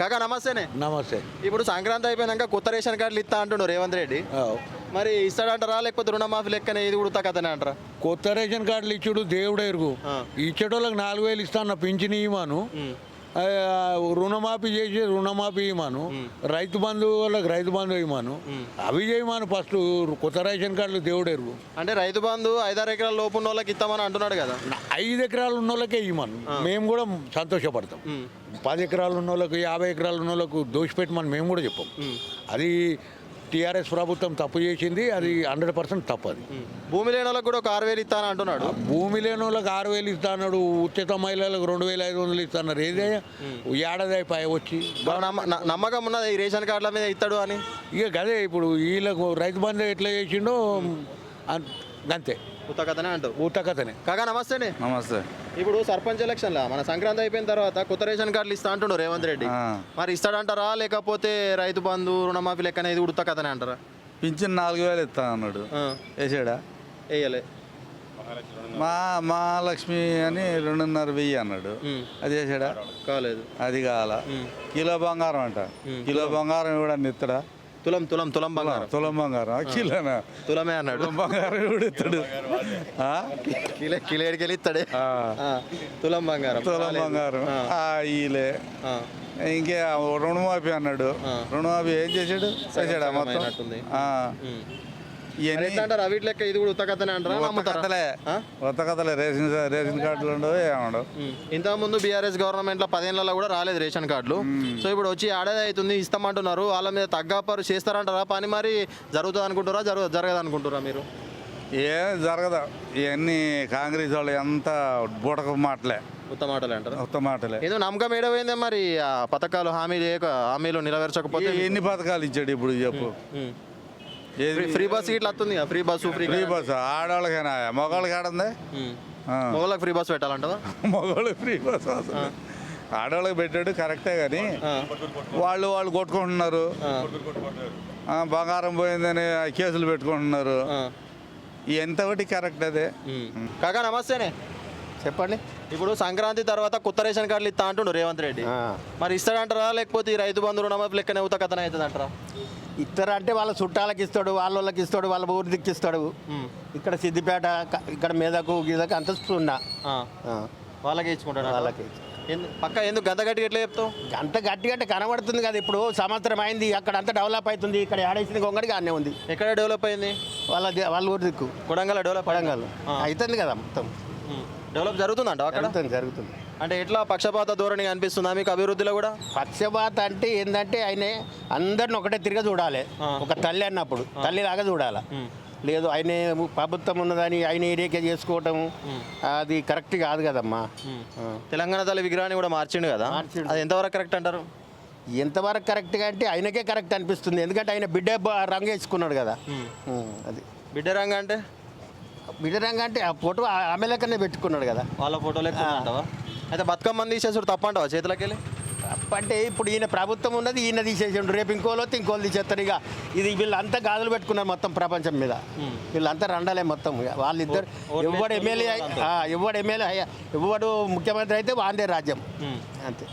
కాకా నమస్తేనే. నమస్తే. ఇప్పుడు సంక్రాంతి అయిపోయినాక కొత్త రేషన్ కార్డులు ఇస్తా అంటుండు రేవంత్ రెడ్డి. మరి ఇస్తాడంటారా లేకపోతే రుణమాఫీ లెక్కనే ఇది కూడా కథనే అంటారా? కొత్త రేషన్ కార్డులు ఇచ్చుడు దేవుడు ఎరుగు. ఇచ్చేటోళ్ళకి 4000 ఇస్తాను పింఛన్ ఇవ్వమాను, రుణమాఫీ చేసి రుణమాఫీ ఇవ్వమాను, రైతు బంధు వాళ్ళకి రైతు బంధు ఇవ్వమాను, అవి చేయమాను. ఫస్ట్ కొత్త రేషన్ కార్డులు దేవుడు ఎరుగు. అంటే రైతు బంధు 5-6 ఎకరాల లోపు ఉన్న వాళ్ళకి ఇస్తామని అంటున్నాడు కదా. 5 ఎకరాలు ఉన్న వాళ్ళకే ఇవ్వమాను, మేము కూడా సంతోషపడతాం. 10 ఎకరాలు ఉన్న వాళ్ళకు 50 ఎకరాలు ఉన్న వాళ్ళకు దోషిపెట్టమని మేము కూడా చెప్పాం. అది టీఆర్ఎస్ ప్రభుత్వం తప్పు చేసింది, అది 100% తప్పు. అది భూమి లేని వాళ్ళకి కూడా ఒక 6000 ఇస్తాను అంటున్నాడు. భూమి లేని వాళ్ళకి 6000 ఇస్తాడు, ఉచిత మహిళలకు 2500 ఇస్తున్నారు. ఏదైనా ఏడాది అయిపోయి వచ్చి నమ్మకం ఉన్నది ఈ రేషన్ కార్డుల మీద ఇస్తాడు అని. ఇక అదే ఇప్పుడు వీళ్ళకు రైతు బంధు ఎట్లా చేసిండో అంతే, ఉత్తకథనే అంటావు. ఉత్తకథనే. కాకా నమస్తేనే. నమస్తే. ఇప్పుడు సర్పంచ్ ఎలక్షన్లా మన సంక్రాంతి అయిపోయిన తర్వాత కొత్త రేషన్ కార్డులు ఇస్తా అంటుండు రేవంత్ రెడ్డి. మరి ఇస్తాడంటారా లేకపోతే రైతు బంధు రుణమాఫీ లెక్కనే ఇది ఉడత కథనే అంటారా? పింఛన్ 4000 ఇస్తా అన్నాడు, వేసాడా? వేయలే. మహాలక్ష్మి అని 2500 అన్నాడు, అది వేసాడా? కాలేదు. అది కావాల. కిలో బంగారం అంట, కిలో బంగారం ఇవ్వడానికి ఇస్తాడా? తులం బంగారం. తులం బంగారం కిలోనా? తులమే అన్నాడు. బంగారం కూడా ఇస్తాడు, కిలేడికి వెళ్ళి ఇస్తాడే. తులం బంగారం. తులం బంగారం ఈలే. ఇంకే రుణమాఫీ అన్నాడు, రుణమాఫీ ఏం చేసాడు? చేసాడా మొత్తం? వీటి లెక్క ఇది కూడా ఉత్తకథనే అంటారా? కొత్త కథలే. రేషన్ కార్డులు ఉండవు, ఏముండవు. ఇంతకు ముందు బీఆర్ఎస్ గవర్నమెంట్ లో 10 ఏళ్లలో కూడా రాలేదు రేషన్ కార్డులు. సో ఇప్పుడు వచ్చి ఏడాది అవుతుంది, ఇస్తామంటున్నారు. వాళ్ళ మీద తగ్గపరు చేస్తారంటారా? పని మరి జరుగుతుంది అనుకుంటారా, జరగదు అనుకుంటారా మీరు? ఏం జరగదు. ఇవన్నీ కాంగ్రెస్ వాళ్ళు ఎంత బుడక మాటలే, ఉత్తమ మాటలే అంటారు. ఉత్తమ మాటలే. ఏదో నమ్మకం ఏడవైందే మరి. ఆ పథకాలు హామీలు నెరవేర్చకపోతే ఎన్ని పథకాలు ఇచ్చాడు ఇప్పుడు చెప్పు? ఫ్రీ బస్ ఇట్లా వస్తుంది, ఫ్రీ బస్సు. ఫ్రీ బస్ ఆడవాళ్ళకైనా, మగవాళ్ళకి ఆడంది. మగవాళ్ళకి ఫ్రీ బస్ పెట్టాలంటదా? మగవాళ్ళకి ఫ్రీ బస్ ఆడవాళ్ళకి పెట్టాడు కరెక్టే, కానీ వాళ్ళు కొట్టుకుంటున్నారు. బంగారం పోయిందని కేసులు పెట్టుకుంటున్నారు. ఎంతవరకు కరెక్ట్ అదే. కాకా నమస్తేనే. చెప్పండి. ఇప్పుడు సంక్రాంతి తర్వాత కొత్త రేషన్ కార్డులు ఇస్తా అంటుండు రేవంత్ రెడ్డి. మరి ఇస్తాడంటారా లేకపోతే ఈ రైతు బంధు రుణమాఫీ లెక్కనే ఉత్త కథన అవుతుంది అంటారా? ఇస్తారంటే వాళ్ళ చుట్టాలకి ఇస్తాడు, వాళ్ళకి ఇస్తాడు, వాళ్ళ ఊరి దిక్కు ఇస్తాడు. ఇక్కడ సిద్దిపేట, ఇక్కడ మెదకు గీదకు అంత ఉన్నా వాళ్ళకే ఇచ్చుకుంటాడు. వాళ్ళకి పక్క ఎందుకు గంత గట్టిగా ఎట్లా చెప్తావు? గంట గట్టిగట్టే కనబడుతుంది కదా. ఇప్పుడు సంవత్సరం అయింది, అక్కడ అంతా డెవలప్ అవుతుంది. ఇక్కడ ఏడేసింది గొంగడిగా అన్నీ ఉంది. ఎక్కడ డెవలప్ అయింది? వాళ్ళ ఊరి దిక్కు కొడంగల్ డెవలప్. కొడంగల్ అవుతుంది కదా, మొత్తం డెవలప్ జరుగుతుందంట అక్కడ. జరుగుతుంది. అంటే ఎట్లా పక్షపాత ధోరణి అనిపిస్తుందా మీకు అభివృద్ధిలో కూడా? పక్షపాత అంటే ఏంటంటే ఆయన అందరిని ఒకటే తిరిగి చూడాలి. ఒక తల్లి అన్నప్పుడు తల్లిలాగా చూడాలి. లేదు ఆయన ప్రభుత్వం ఉన్నదని ఆయన ఏరియాకే చేసుకోవటం అది కరెక్ట్ కాదు కదమ్మా. తెలంగాణ తల్లి విగ్రహాన్ని కూడా మార్చిండు కదా, అది ఎంతవరకు కరెక్ట్ అంటారు? ఎంతవరకు కరెక్ట్గా అంటే ఆయనకే కరెక్ట్ అనిపిస్తుంది. ఎందుకంటే ఆయన బిడ్డ రంగు వేసుకున్నాడు కదా. అది బిడ్డ రంగు అంటే ఆ ఫోటో ఆమె లెక్కనే పెట్టుకున్నాడు కదా, వాళ్ళ ఫోటో లెక్క. అయితే బతుకమ్మని తీసేసాడు తప్పంటావా చేతులకి వెళ్ళి? తప్పంటే ఇప్పుడు ఈయన ప్రభుత్వం ఉన్నది, ఈయన తీసేసాడు. రేపు ఇంకోలో తీసేస్తారు. ఇక ఇది వీళ్ళంతా గాజులు పెట్టుకున్నారు మొత్తం ప్రపంచం మీద. వీళ్ళంతా రండాలే మొత్తం. వాళ్ళిద్దరు ఎవడు ఎమ్మెల్యే, ఎవడు ముఖ్యమంత్రి అయితే వాందే రాజ్యం అంతే.